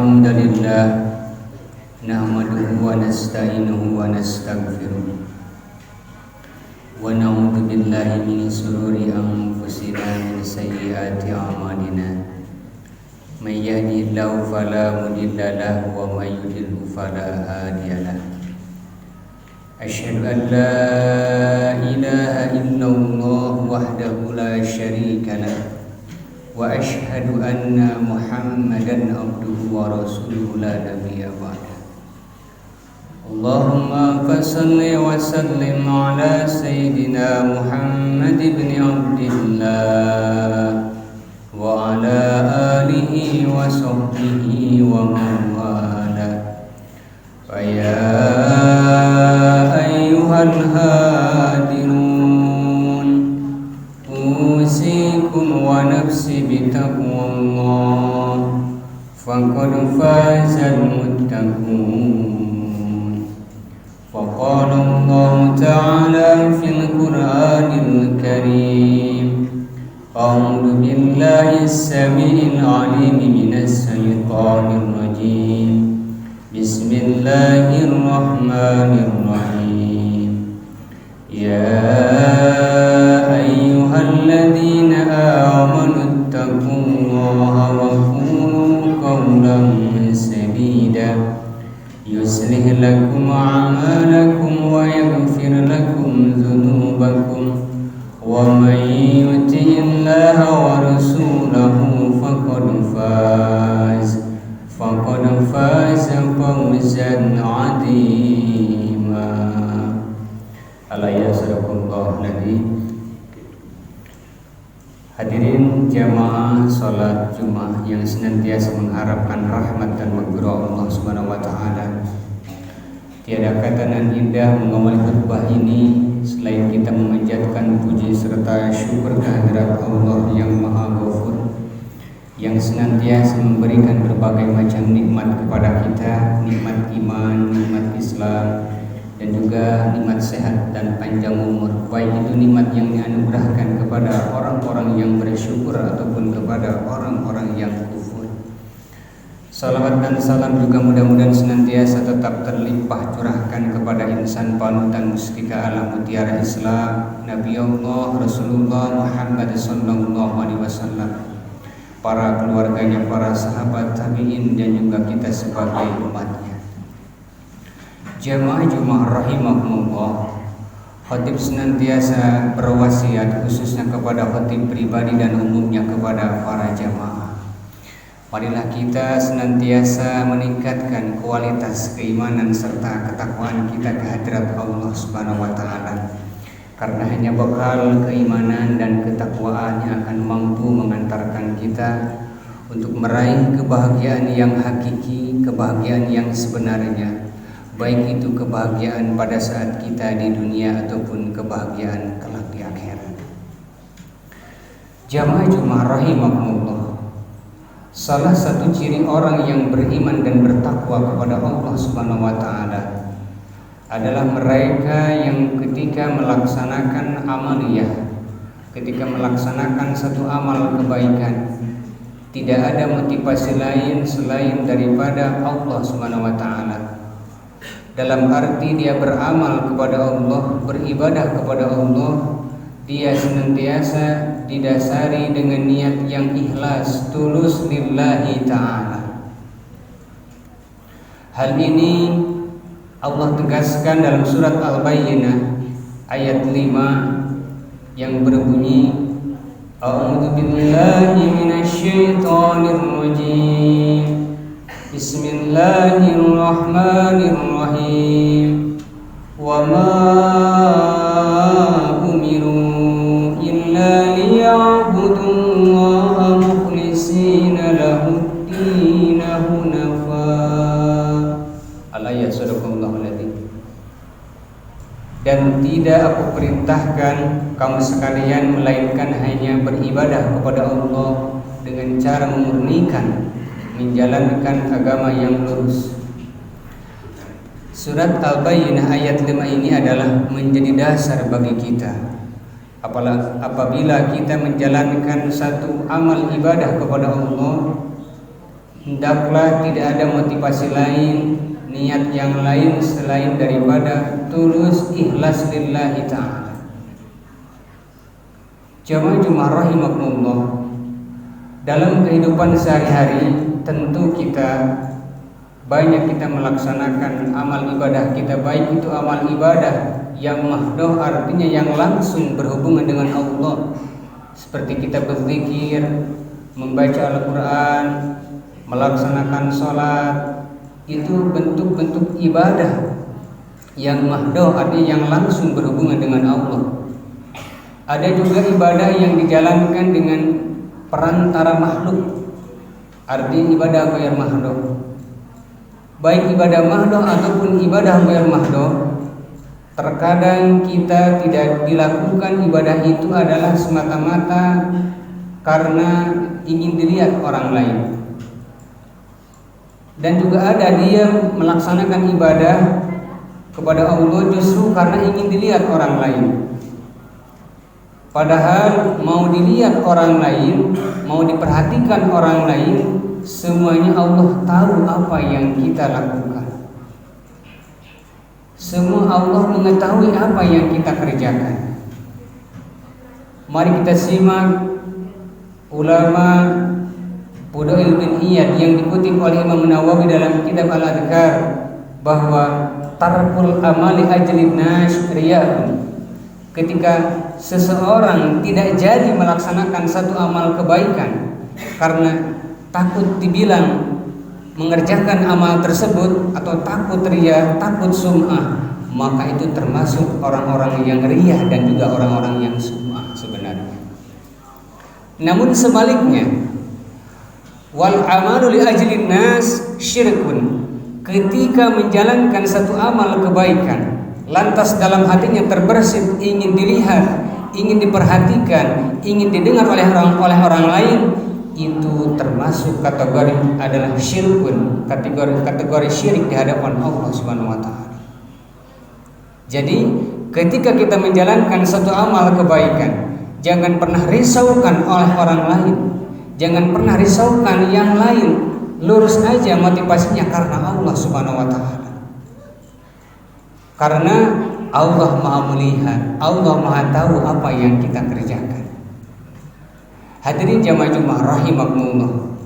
الحمد لله نحمده ونستعينه ونستغفره ونعوذ بالله من شرور أنفسنا ومن سيئات أعمالنا من يهده الله فلا مضل له ومن يضلل فلا هادي له أشهد أن لا إله إلا الله وحده لا شريك له وأشهد أن محمدا عبده ورسوله لا نبي بعده اللهم فصل وسلم على سيدنا محمد بن عبد الله وعلى آله وصحبه ومن والاه فيا أيها الهادرون أوصيكم ونفسي بتقوى الله فقد فاز المتقون فقال الله تعالى في القرآن الكريم أعوذ بالله السميع العليم من الشيطان الرجيم بسم الله الرحمن الرحيم يا أيها الذين آمنوا اتقوا الله وقولوا قولا سديدا يصلح لكم أعمالكم ويغفر لكم ذنوبكم ومن يطع الله ورسوله فقد فاز فوزا عظيما Sadaqallahu Nabi. Hadirin jamaah salat Jumat yang senantiasa mengharapkan rahmat dan maghfirah Allah Subhanahu wa taala. Tiada kata nan indah mengawali khutbah ini selain kita memanjatkan puji serta syukur kehadirat Allah yang Maha Ghafur yang senantiasa memberikan berbagai macam nikmat kepada kita, nikmat iman, nikmat Islam, dan juga nikmat sehat dan panjang umur, baik itu nikmat yang dianugerahkan kepada orang-orang yang bersyukur ataupun kepada orang-orang yang kufur. Salawat dan salam juga mudah-mudahan senantiasa tetap terlimpah curahkan kepada insan panutan mustika alam mutiara Islam, Nabi Allah Rasulullah Muhammad sallallahu alaihi wasallam, para keluarganya, para sahabat tabi'in, dan juga kita sebagai umatnya. Jamaah Jumat rahimahumullah, khatib senantiasa berwasiat khususnya kepada khatib pribadi dan umumnya kepada para jamaah. Marilah kita senantiasa meningkatkan kualitas keimanan serta ketakwaan kita kehadirat Allah Subhanahu wa taala. Karena hanya bekal keimanan dan ketakwaan yang akan mampu mengantarkan kita untuk meraih kebahagiaan yang hakiki, kebahagiaan yang sebenarnya, baik itu kebahagiaan pada saat kita di dunia ataupun kebahagiaan kelak di akhirat. Jamaah Jumat rahimahumullah, salah satu ciri orang yang beriman dan bertakwa kepada Allah Subhanahu wa taala adalah mereka yang ketika melaksanakan amaliyah, ketika melaksanakan satu amal kebaikan, tidak ada motivasi lain selain daripada Allah Subhanahu wa taala. Dalam arti dia beramal kepada Allah, beribadah kepada Allah, dia senantiasa didasari dengan niat yang ikhlas, tulus lillahi ta'ala. Hal ini Allah tegaskan dalam surat Al-Bayyinah ayat 5 yang berbunyi, A'udzu billahi minasyaitonir rajim. Bismillahirrahmanirrahim. Wa ma umiru illa liya'budullaha mukhlishina lahud-din hunafa. Al-ayat sadaqallahu aladzim. Dan tidak aku perintahkan kamu sekalian melainkan hanya beribadah kepada Allah dengan cara memurnikan, menjalankan agama yang lurus. Surat Al-Bayyinah ayat 5 ini adalah menjadi dasar bagi kita. Apabila kita menjalankan satu amal ibadah kepada Allah, hendaklah tidak ada motivasi lain, niat yang lain selain daripada tulus ikhlas lillahi ta'ala. Jamaah Jumat rahimakumullah, dalam kehidupan sehari-hari tentu banyak kita melaksanakan amal ibadah kita, baik itu amal ibadah yang mahdoh, artinya yang langsung berhubungan dengan Allah, seperti kita berzikir, membaca Al-Quran, melaksanakan sholat. Itu bentuk-bentuk ibadah yang mahdoh, artinya yang langsung berhubungan dengan Allah. Ada juga ibadah yang dijalankan dengan perantara makhluk, artinya ibadah ghair mahdoh. Baik ibadah mahdoh ataupun ibadah ghair mahdoh, terkadang kita tidak dilakukan ibadah itu adalah semata-mata karena ingin dilihat orang lain. Dan juga ada dia melaksanakan ibadah kepada Allah justru karena ingin dilihat orang lain. Padahal mau dilihat orang lain, mau diperhatikan orang lain, semuanya Allah tahu apa yang kita lakukan. Semua Allah mengetahui apa yang kita kerjakan. Mari kita simak ulama Fudail bin Iyad yang dikutip oleh Imam Nawawi dalam kitab Al-Adhkar, bahwa tarkul amali ajlin nas riya'un. Ketika seseorang tidak jadi melaksanakan satu amal kebaikan karena takut dibilang mengerjakan amal tersebut atau takut riya, takut sum'ah, maka itu termasuk orang-orang yang riya dan juga orang-orang yang sum'ah sebenarnya. Namun sebaliknya, wal amalu li ajlin nas syirkun. Ketika menjalankan satu amal kebaikan, lantas dalam hatinya terbersit ingin dilihat, ingin diperhatikan, ingin didengar oleh orang lain, itu termasuk kategori adalah syirkun, kategori syirik di hadapan Allah Subhanahu wa taala. Jadi, ketika kita menjalankan satu amal kebaikan, jangan pernah risaukan oleh orang lain. Jangan pernah risaukan yang lain. Lurus aja motivasinya karena Allah Subhanahu wa taala. Karena Allah Maha melihat, Allah Maha tahu apa yang kita kerjakan. Hadirin jamaah Jumat rahimakumullah,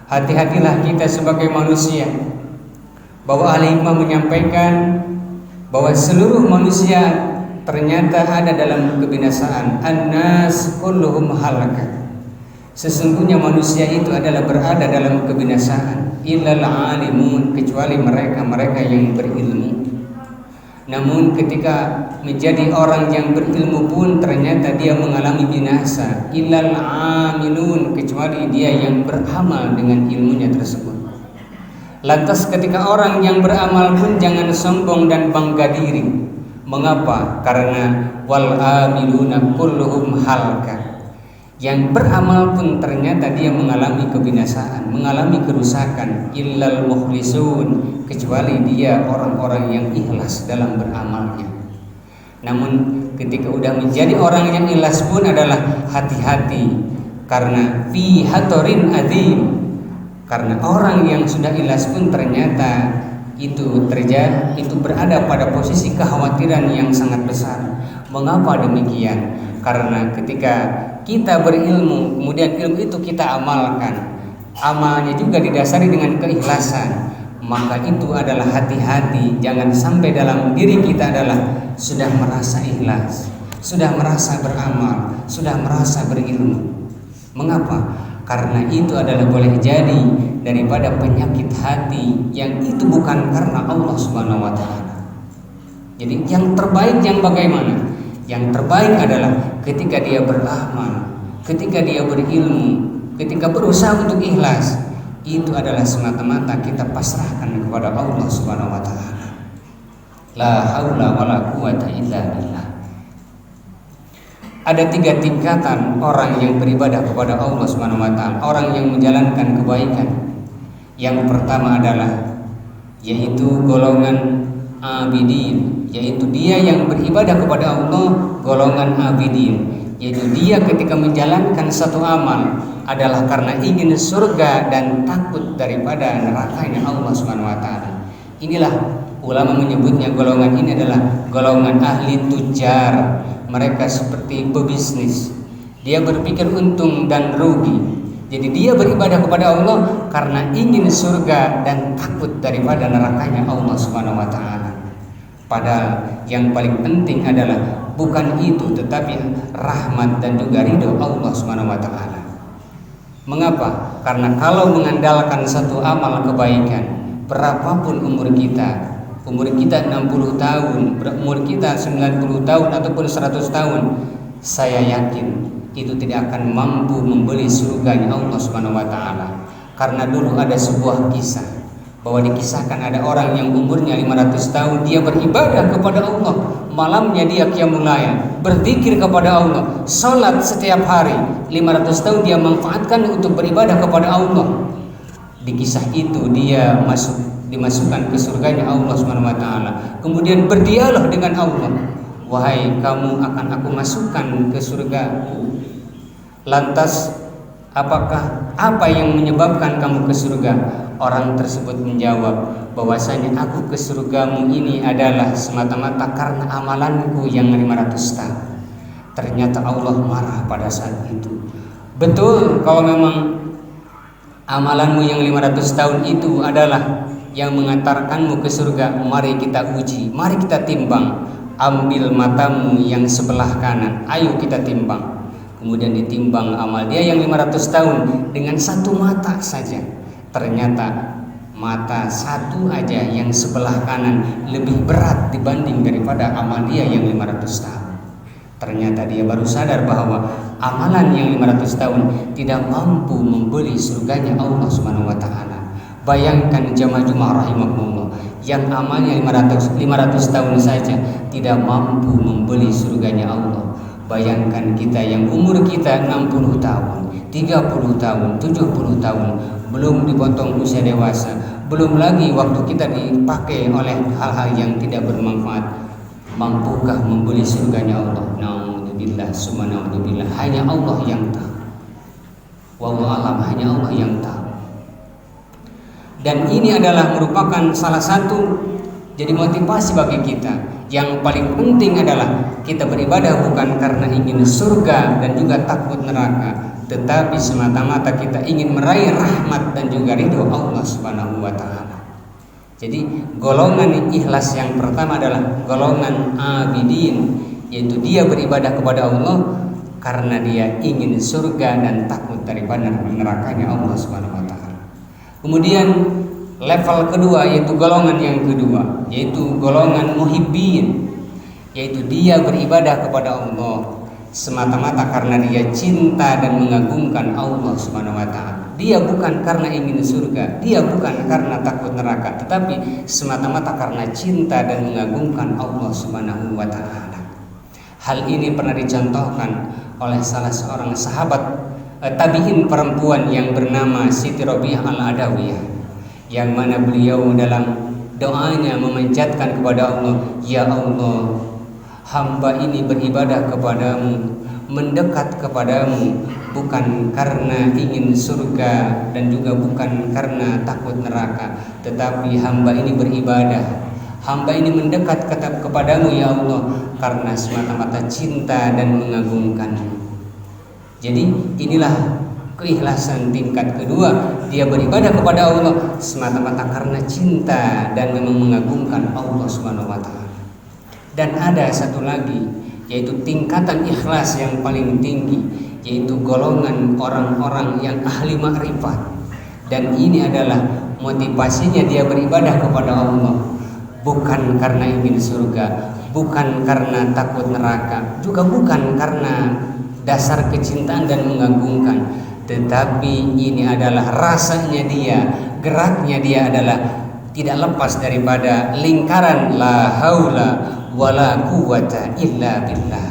hati-hatilah kita sebagai manusia. Bahwa ahli hikmah menyampaikan bahwa seluruh manusia ternyata ada dalam kebinasaan. An-nas kulluhum halaka. Sesungguhnya manusia itu adalah berada dalam kebinasaan. Illal alimun, kecuali mereka yang berilmu. Namun ketika menjadi orang yang berilmu pun ternyata dia mengalami binasa. Illal amilun, kecuali dia yang beramal dengan ilmunya tersebut. Lantas ketika orang yang beramal pun jangan sombong dan bangga diri. Mengapa? Karena wal amiluna kulluhum halka. Yang beramal pun ternyata dia mengalami kebinasaan, mengalami kerusakan. Illal mukhlisun, kecuali dia orang-orang yang ikhlas dalam beramalnya. Namun ketika udah menjadi orang yang ikhlas pun adalah hati-hati, karena fi hatorin adim. Karena orang yang sudah ikhlas pun ternyata itu berada pada posisi kekhawatiran yang sangat besar. Mengapa demikian? Karena ketika kita berilmu, kemudian ilmu itu kita amalkan, amalnya juga didasari dengan keikhlasan, maka itu adalah hati-hati. Jangan sampai dalam diri kita adalah sudah merasa ikhlas, sudah merasa beramal, sudah merasa berilmu. Mengapa? Karena itu adalah boleh jadi daripada penyakit hati yang itu bukan karena Allah Subhanahu wa taala. Jadi yang terbaik yang bagaimana? Yang terbaik adalah ketika dia beramal, ketika dia berilmu, ketika berusaha untuk ikhlas. Itu adalah semata-mata kita pasrahkan kepada Allah Subhanahu wa taala. La haula wala quwata illa billah. Ada 3 tingkatan orang yang beribadah kepada Allah Subhanahu wa taala, orang yang menjalankan kebaikan. Yang pertama adalah yaitu golongan abidin, yaitu dia yang beribadah kepada Allah, golongan abidin, yaitu dia ketika menjalankan satu amal adalah karena ingin surga dan takut daripada nerakanya Allah Subhanahu wa taala. Inilah ulama menyebutnya golongan ini adalah golongan ahli tujar. Mereka seperti pebisnis. Dia berpikir untung dan rugi. Jadi dia beribadah kepada Allah karena ingin surga dan takut daripada nerakanya Allah Subhanahu wa taala. Padahal yang paling penting adalah bukan itu, tetapi rahmat dan juga ridho Allah Subhanahu wa taala. Mengapa? Karena kalau mengandalkan satu amal kebaikan, berapapun umur kita 60 tahun, umur kita 90 tahun ataupun 100 tahun, saya yakin itu tidak akan mampu membeli surganya Allah Subhanahu wa taala. Karena dulu ada sebuah kisah bahwa dikisahkan ada orang yang umurnya 500 tahun, dia beribadah kepada Allah, malamnya dia qiyamul lail, berzikir kepada Allah, salat setiap hari. 500 tahun dia manfaatkan untuk beribadah kepada Allah. Di kisah itu dia dimasukkan ke surganya Allah Subhanahu wa taala. Kemudian berdialog dengan Allah, "Wahai kamu, akan aku masukkan ke surgaku." Lantas apa yang menyebabkan kamu ke surga? Orang tersebut menjawab bahwasanya aku ke surgamu ini adalah semata-mata karena amalanku yang 500 tahun. Ternyata Allah marah pada saat itu. Betul, kalau memang amalanmu yang 500 tahun itu adalah yang mengantarkanmu ke surga, mari kita uji, mari kita timbang. Ambil matamu yang sebelah kanan, ayo kita timbang. Kemudian ditimbang amal dia yang 500 tahun dengan satu mata saja. Ternyata mata satu aja yang sebelah kanan lebih berat dibanding daripada amal dia yang 500 tahun. Ternyata dia baru sadar bahwa amalan yang 500 tahun tidak mampu membeli surganya Allah Subhanahu wa taala. Bayangkan jamaah rahimahullah, yang amalnya 500 tahun saja tidak mampu membeli surganya Allah. Bayangkan kita yang umur kita 60 tahun, 30 tahun, 70 tahun, belum dipotong usia dewasa, belum lagi waktu kita dipakai oleh hal-hal yang tidak bermanfaat. Mampukah membeli surganya Allah? Naudzubillah, summa naudzubillah. Hanya Allah yang tahu. Wallahu alam, hanya Allah yang tahu. Dan ini adalah merupakan salah satu jadi motivasi bagi kita. Yang paling penting adalah kita beribadah bukan karena ingin surga dan juga takut neraka, tetapi semata-mata kita ingin meraih rahmat dan juga ridho Allah Subhanahu wa taala. Jadi golongan ikhlas yang pertama adalah golongan abidin, yaitu dia beribadah kepada Allah karena dia ingin surga dan takut daripada nerakanya Allah Subhanahu wa taala. Kemudian level kedua yaitu golongan yang kedua, yaitu golongan muhibbin, yaitu dia beribadah kepada Allah semata-mata karena dia cinta dan mengagungkan Allah Subhanahu wa taala. Dia bukan karena ingin surga, dia bukan karena takut neraka, tetapi semata-mata karena cinta dan mengagungkan Allah Subhanahu wa taala. Hal ini pernah dicontohkan oleh salah seorang sahabat tabi'in perempuan yang bernama Siti Rabi'ah Al-Adawiyah, yang mana beliau dalam doanya memanjatkan kepada Allah, "Ya Allah, hamba ini beribadah kepadamu, mendekat kepadamu bukan karena ingin surga dan juga bukan karena takut neraka, tetapi hamba ini beribadah, hamba ini mendekat kepadamu ya Allah karena semata-mata cinta dan mengagungkanmu." Jadi inilah keikhlasan tingkat kedua, dia beribadah kepada Allah semata-mata karena cinta dan memang mengagungkan Allah Subhanahu wa taala. Dan ada satu lagi, yaitu tingkatan ikhlas yang paling tinggi, yaitu golongan orang-orang yang ahli makrifat. Dan ini adalah motivasinya dia beribadah kepada Allah bukan karena ingin surga, bukan karena takut neraka, juga bukan karena dasar kecintaan dan mengagungkan, tetapi ini adalah rasanya dia, geraknya dia adalah tidak lepas daripada lingkaran la haula wala quwata illa billah.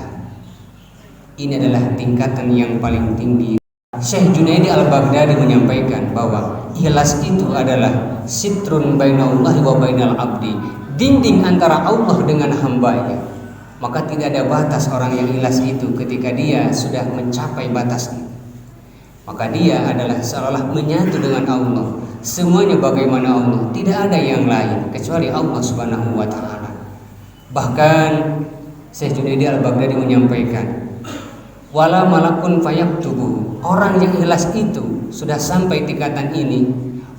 Ini adalah tingkatan yang paling tinggi. Syekh Junaidi Al-Baghdadi menyampaikan bahwa ikhlas itu adalah sitrun bainallahi wa bainal abdi, dinding antara Allah dengan hambanya. maka tidak ada batas orang yang ikhlas itu. Ketika dia sudah mencapai batas itu, maka dia adalah seolah menyatu dengan Allah. Semuanya bagaimana Allah, tidak ada yang lain kecuali Allah Subhanahu wa taala. Bahkan Syekh Junaidi Al-Baghdadi menyampaikan, wala malakun fayaktubu, orang yang ikhlas itu sudah sampai tingkatan ini,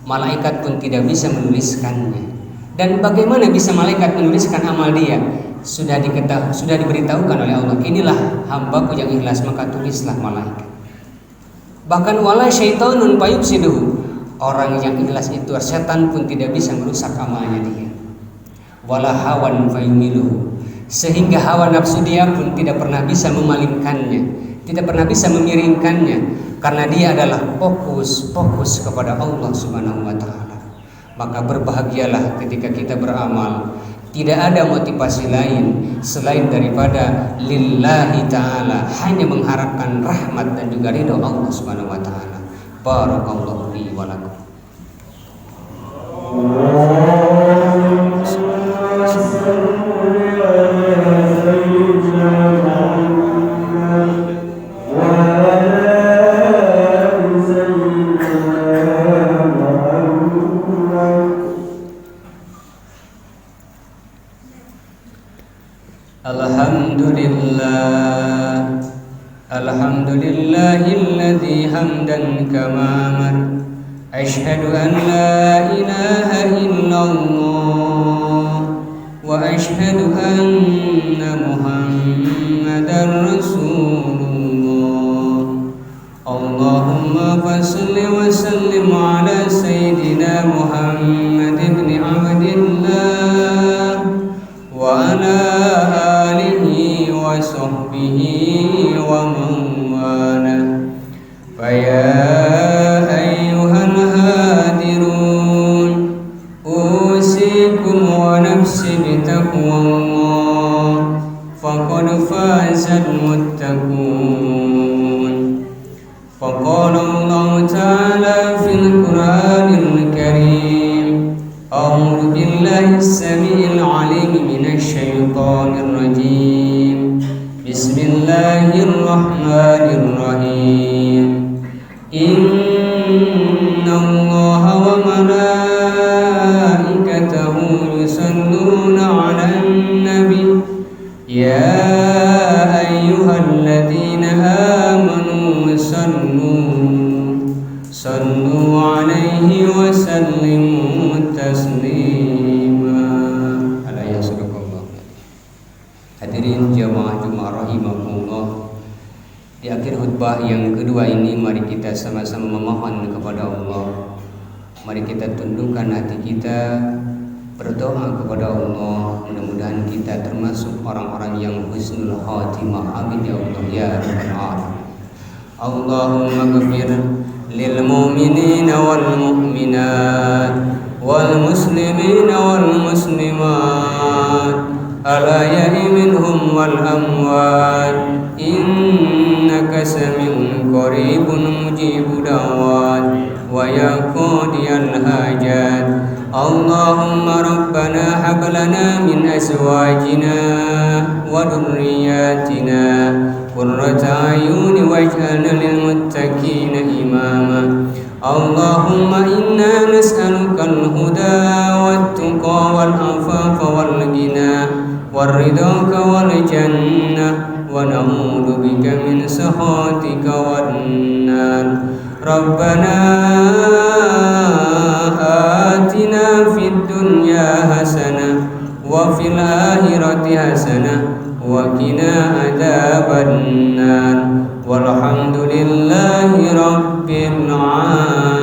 malaikat pun tidak bisa menuliskannya. Dan bagaimana bisa malaikat menuliskan amal dia? Sudah diberitahukan oleh Allah, inilah hambaku yang ikhlas, maka tulislah malaikat. Bahkan wala syaitanun fayufsiduhu, orang yang ikhlas itu setan pun tidak bisa merusak amalnya dia. Wala hawan fayumiluhu, sehingga hawa nafsu dia pun tidak pernah bisa memalingkannya, tidak pernah bisa memiringkannya, karena dia adalah fokus kepada Allah Subhanahu wa taala. Maka berbahagialah ketika kita beramal, tidak ada motivasi lain selain daripada lillahi ta'ala, hanya mengharapkan rahmat dan juga ridho Allah Subhanahu wa ta'ala. Barakallahu li wa lakum. Alhamdulillahilladzi hamdan kama amar, asyhadu an la ilaha illallah wa asyhadu anna Muhammadar Rasulullah. Allahumma fassalli wa sallim ala sayyidina Muhammad ibn Abdillah wa ala alihi wa sahbihi wa man wala. Faya ayyuhal hadirun, usikum wa nafsi bitaqwallah, faqad fazal muttaqun. Faqala Allah ta'ala fil Qur'anil Karim, a'udzu billahi as-sami'il 'alim minasy syaithanir rajim. Bismillahirrahmanirrahim. Inna Allaha wa malaikatahu yusalluna 'alan nabi, ya ayyuhalladzina amanu sallu 'alaihi wa sallimu taslima. Alaihi wasallam. Hadirin jamaah Jumat rahimahullah, di akhir khutbah yang kedua ini, mari kita sama-sama memohon kepada Allah. Mari kita tundukkan hati kita, berdoa kepada Allah. Mudah-mudahan kita termasuk orang-orang yang husnul khatimah. Amin ya Allah ya rabbal alamin. Allahumma ghfir lil mu'minina wal mu'minat wal muslimina wal muslimat, al-ahya'i minhum wal amwat, innaka sami'un qaribun mujibud da'wat wa ya qadiyal hajat. Allahumma rabbana hab lana min azwajina wa dhurriyyatina qurrata a'yun waj'alna lil muttaqina imama. Allahumma inna nas'aluka al-huda wat-tuqa wal-afafa wal-ghina war-ridha wal-jannah, wa na'udzu bika min sakhatika wan-nar. Rabbana atina fid dunya hasanah wa fil akhirati hasanah wa qina adzabannar. Walhamdulillahi rabbil alamin.